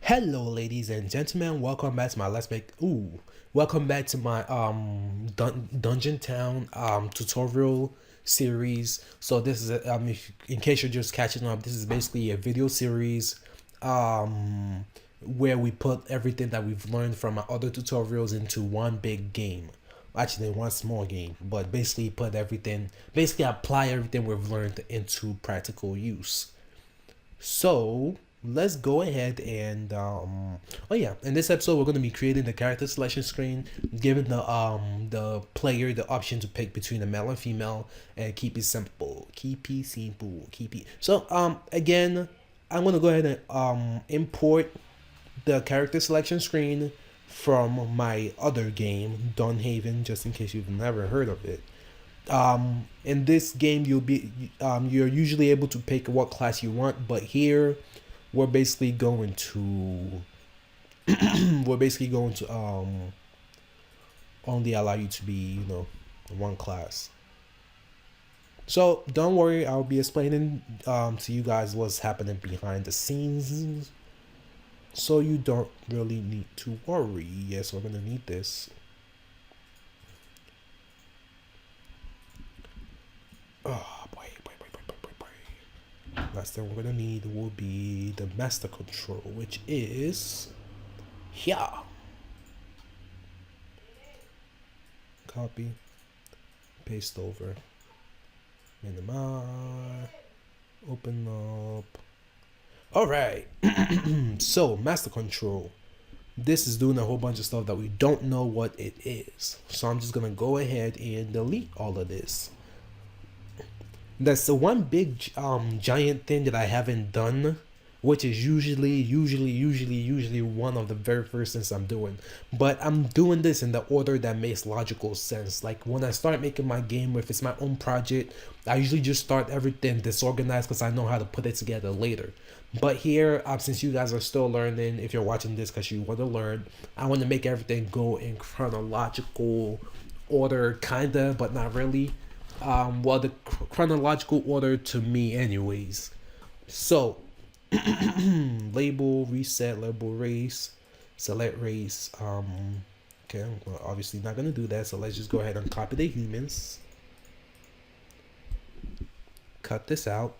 Hello, ladies and gentlemen. Welcome back to my welcome back to my Dungeon Town tutorial series. So this is if, in case you're just catching up, this is basically a video series where we put everything that we've learned from our other tutorials into one big game. Actually, one small game, but basically apply everything we've learned into practical use. So let's go ahead and oh yeah, in this episode we're going to be creating the character selection screen, giving the player the option to pick between a male and female, and keep it simple, so again, I'm going to go ahead and import the character selection screen from my other game, Dunhaven, just in case you've never heard of it. In this game you're usually able to pick what class you want, but here we're basically going to only allow you to be one class. So don't worry, I'll be explaining to you guys what's happening behind the scenes, so you don't really need to worry. Yes, we're gonna need this. Oh boy. Last thing we're gonna need will be the master control, which is here. Copy, paste over, minimize, open up. All right. So master control. This is doing a whole bunch of stuff that we don't know what it is. So I'm just gonna go ahead and delete all of this. That's the one big giant thing that I haven't done, which is usually one of the very first things I'm doing. But I'm doing this in the order that makes logical sense. Like when I start making my game, if it's my own project, I usually just start everything disorganized because I know how to put it together later. But here, since you guys are still learning, if you're watching this because you want to learn, I want to make everything go in chronological order, kinda, but not really. Well, the chronological order to me anyways. So label, reset, label race, select race. Okay, well, obviously not gonna do that, so let's just go ahead and copy the humans, cut this out.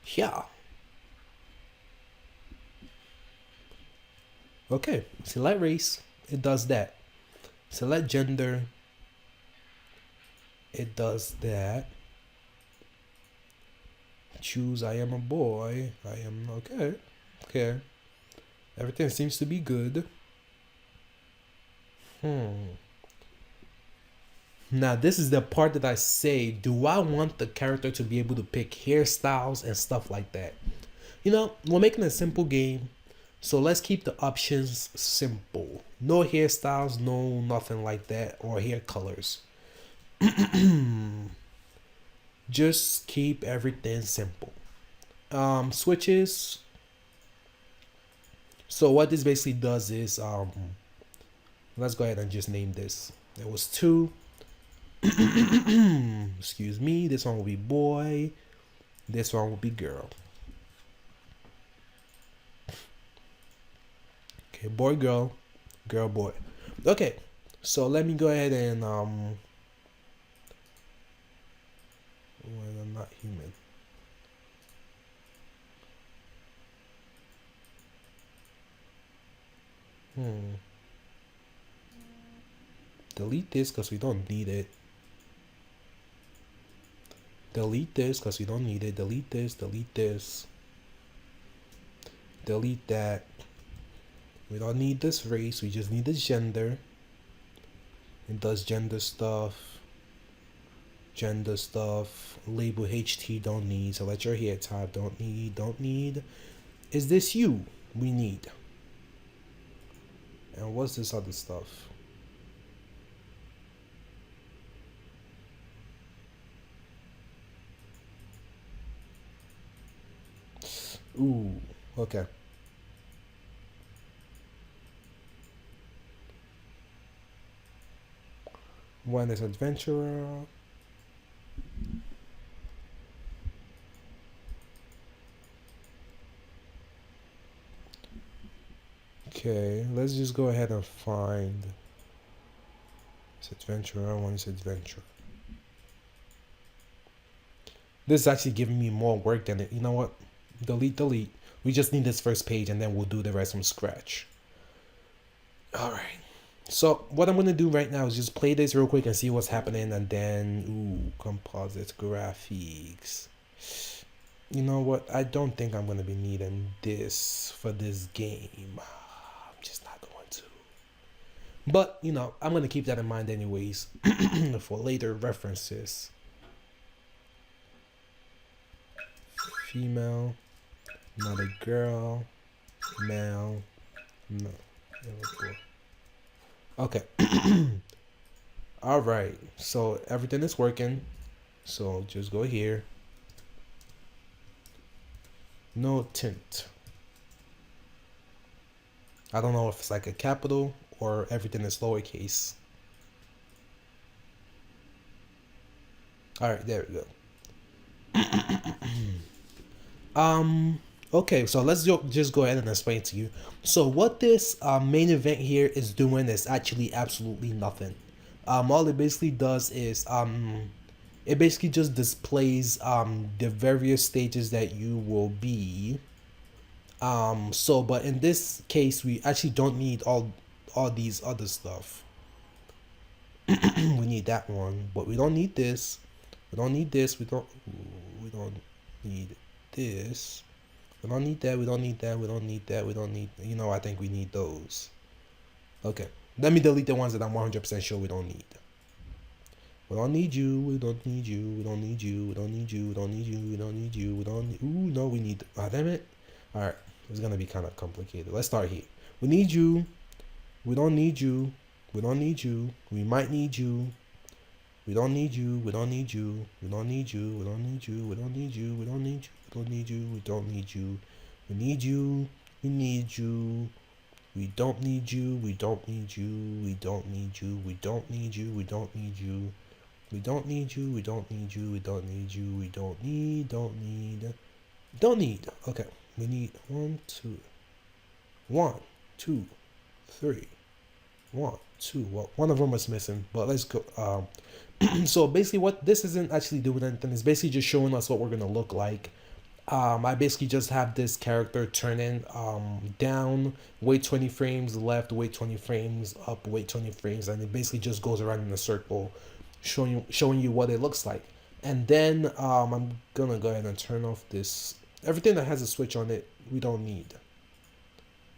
Yeah. Okay, select race, it does that. Select gender, it does that. Choose I am a boy, I am okay. Okay. Everything seems to be good. Now this is the part that I say, do I want the character to be able to pick hairstyles and stuff like that? We're making a simple game, so let's keep the options simple. No hairstyles, no nothing like that, or hair colors. Just keep everything simple. Switches. So what this basically does is, let's go ahead and just name this. There was two. Excuse me. This one will be boy. This one will be girl. Okay, boy, girl, girl, boy. Okay, so let me go ahead and when I'm not human. Delete this because we don't need it. Delete this because we don't need it. Delete this, delete this. Delete that. We don't need this race, we just need the gender. It does gender stuff. Label HT, don't need. Select your hair type, don't need. Is this you? We need. And what's this other stuff? Ooh, okay. One is adventurer. Okay, let's just go ahead and find. It's adventure. I want to say adventure. This is actually giving me more work than it. You know what? Delete, delete. We just need this first page and then we'll do the rest from scratch. Alright. So what I'm going to do right now is just play this real quick and see what's happening. And then, composites, graphics. You know what? I don't think I'm going to be needing this for this game. I'm just not going to. But, I'm going to keep that in mind anyways for later references. Female, not a girl, male, no. Okay. All right. So everything is working. So just go here. No tint. I don't know if it's like a capital or everything is lowercase. All right, there we go. Okay, so let's just go ahead and explain to you. So what this main event here is doing is actually absolutely nothing. All it basically does is it basically just displays the various stages that you will be. But in this case, we actually don't need all these other stuff. We need that one, but we don't need this. We don't need this. We don't need this. We don't need that. We don't need that. We don't need that. We don't need. I think we need those. Okay. Let me delete the ones that I'm 100% sure we don't need. We don't need you. We don't need you. We don't need you. We don't need you. We don't need you. We don't need you. We don't need. Ooh, no, we need. Ah, damn it. All right. It's gonna be kind of complicated. Let's start here. We need you. We don't need you. We don't need you. We might need you. We don't need you. We don't need you. We don't need you. We don't need you. We don't need you. We don't need you. We don't need you. We don't need you. We need you. We need you. We don't need you. We don't need you. We don't need you. We don't need you. We don't need you. We don't need you. We don't need you. We don't need you. We don't need. Don't need. Okay. We need 1, 2. 1, 2, 3. 1, 2. Well, one of them was missing, but let's go. So basically what this isn't actually doing anything. It's basically just showing us what we're gonna look like. I basically just have this character turning down, wait 20 frames, left, wait 20 frames, up, wait 20 frames, and it basically just goes around in a circle, showing you what it looks like. And then I'm gonna go ahead and turn off this. Everything that has a switch on it, we don't need.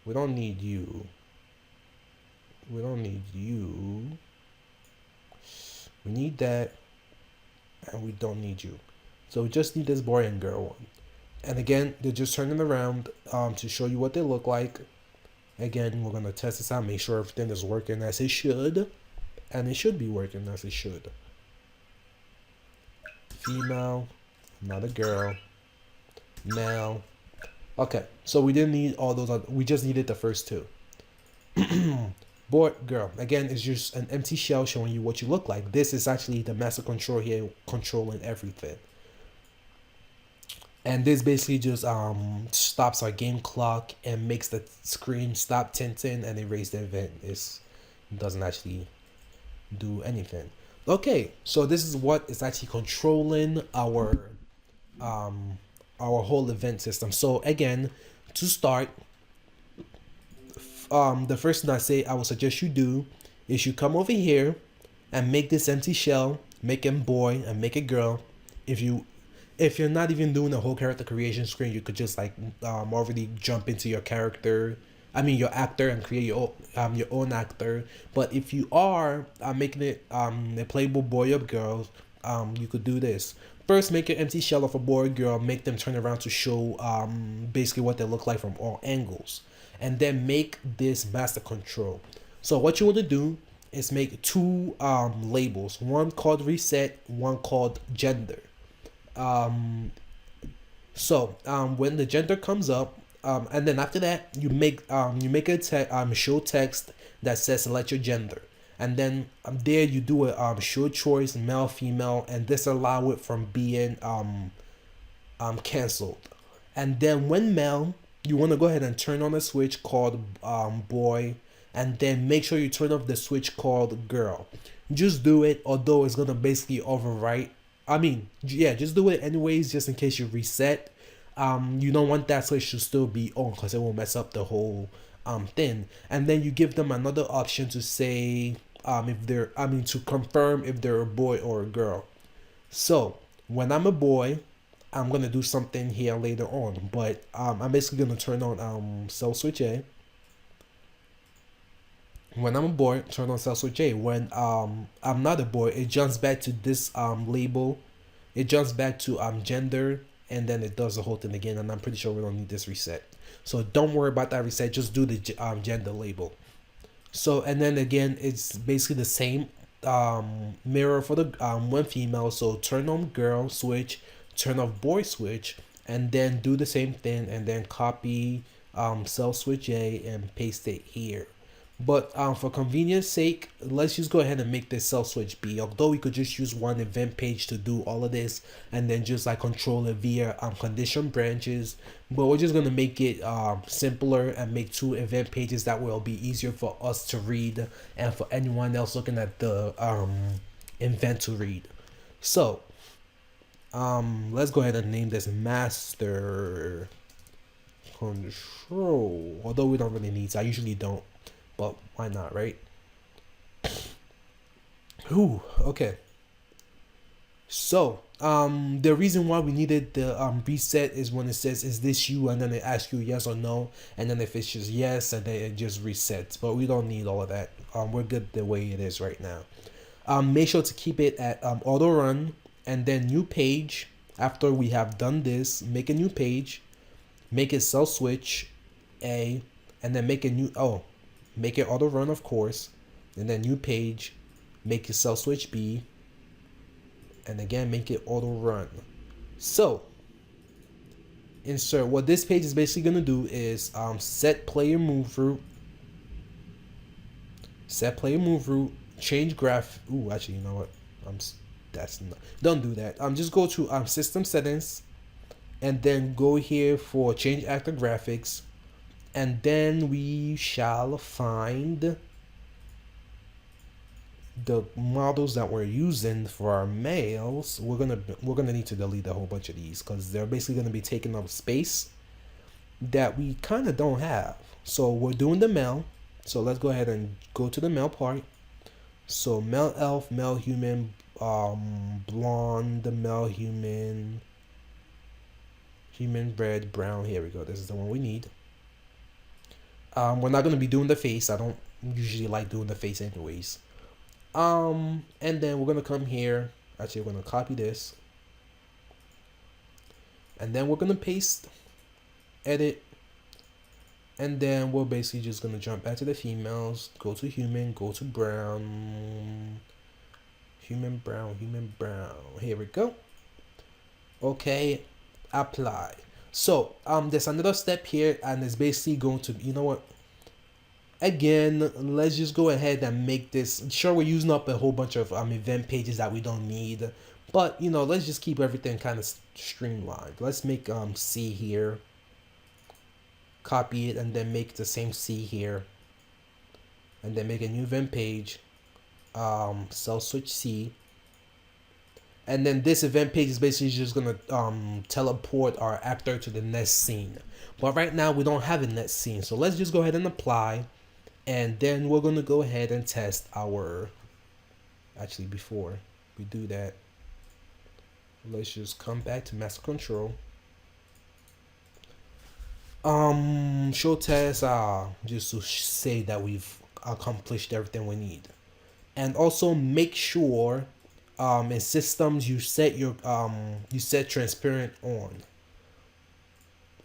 We don't need you. We don't need you. We need that, and we don't need you. So we just need this boy and girl one. And again, they're just turning around to show you what they look like. Again, we're gonna test this out, make sure everything is working as it should, and it should be working as it should. Female, not a girl. Male. Okay, so we didn't need all those other, we just needed the first two. Boy, girl. Again, it's just an empty shell showing you what you look like. This is actually the master control here, controlling everything. And this basically just stops our game clock and makes the screen stop tinting and erase the event. It doesn't actually do anything. Okay, so this is what is actually controlling our whole event system. So again, to start, the first thing I would suggest you do is you come over here and make this empty shell, make him boy and make it girl. If you're not even doing the whole character creation screen, you could just already jump into your character, your actor, and create your own actor. But if you are making it a playable boy or girl, you could do this. First, make an empty shell of a boy or girl, make them turn around to show basically what they look like from all angles. And then make this master control. So what you want to do is make two labels, one called reset, one called gender. When the gender comes up, and then after that you make a show text that says select your gender, and then there you do a show choice male female and disallow it from being canceled. And then when male, you want to go ahead and turn on a switch called boy, and then make sure you turn off the switch called girl. Just do it, although it's gonna basically overwrite. I mean, yeah, just do it anyways, just in case you reset. You don't want that switch to still be on because it will mess up the whole thing. And then you give them another option to say if they're, I mean, to confirm if they're a boy or a girl. So when I'm a boy, I'm gonna do something here later on, but I'm basically gonna turn on cell switch A. When I'm a boy, turn on cell switch A. When I'm not a boy, it jumps back to this label. It jumps back to gender, and then it does the whole thing again. And I'm pretty sure we don't need this reset. So don't worry about that reset. Just do the gender label. So and then again, it's basically the same mirror for the one female. So turn on girl switch, turn off boy switch, and then do the same thing, and then copy cell switch A and paste it here. But for convenience sake, let's just go ahead and make this cell switch B. Although we could just use one event page to do all of this, and then just like control it via condition branches. But we're just gonna make it simpler and make two event pages that will be easier for us to read and for anyone else looking at the event to read. So let's go ahead and name this master control. Although we don't really need to, I usually don't. But why not, right? Ooh, okay. So, the reason why we needed the reset is when it says, "Is this you?" and then it asks you yes or no, and then if it's just yes, and then it just resets. But we don't need all of that. We're good the way it is right now. Make sure to keep it at auto run, and then new page. After we have done this, make a new page, make it cell switch A, and then make a new make it auto run, of course, and then new page, make it cell switch B, and again make it auto run. So insert, what this page is basically gonna do is set player move route, change graph. Ooh, actually, you know what? That's not. Don't do that. Just go to system settings, and then go here for change actor graphics. And then we shall find the models that we're using for our males. We're gonna need to delete a whole bunch of these because they're basically gonna be taking up space that we kind of don't have. So we're doing the male. So let's go ahead and go to the male part. So male elf, male human, blonde, male human, human red, brown. Here we go. This is the one we need. We're not gonna be doing the face. I don't usually like doing the face anyways. And then we're gonna come here. Actually, we're gonna copy this, and then we're gonna paste, edit, and then we're basically just gonna jump back to the females. Go to human. Go to brown. Human brown. Human brown. Here we go. Okay, apply. So there's another step here, and it's basically going to, you know what, again, let's just go ahead and make this, sure, we're using up a whole bunch of event pages that we don't need, but you know, let's just keep everything kind of streamlined. Let's make C here, copy it, and then make the same C here, and then make a new event page, cell switch C. And then this event page is basically just gonna teleport our actor to the next scene. But right now we don't have a next scene, so let's just go ahead and apply, and then we're gonna go ahead and test our. Actually, before we do that, let's just come back to master control. Show test. Just to say that we've accomplished everything we need, and also make sure. In systems you set your you set transparent on,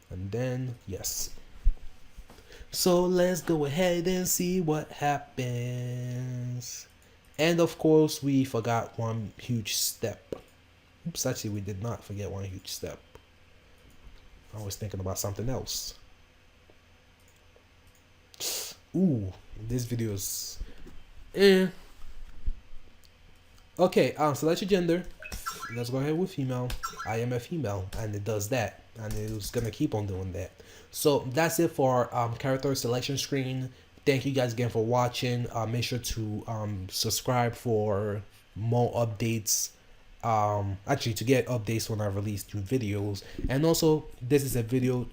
and then yes. So let's go ahead and see what happens. And of course we forgot one huge step. Oops, actually we did not forget one huge step. I was thinking about something else. Ooh, this video is okay, select your gender. Let's go ahead with female. I am a female, and it does that. and it was gonna keep on doing that. So that's it for character selection screen. Thank you guys again for watching. Make sure to subscribe for more updates. Actually, to get updates when I release new videos. And also, this is a video.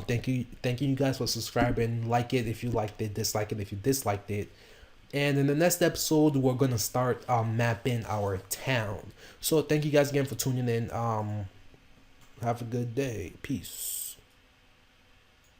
Thank you guys for subscribing. Like it if you liked it. Dislike it if you disliked it. And in the next episode, we're gonna start mapping our town. So thank you guys again for tuning in. Have a good day. Peace.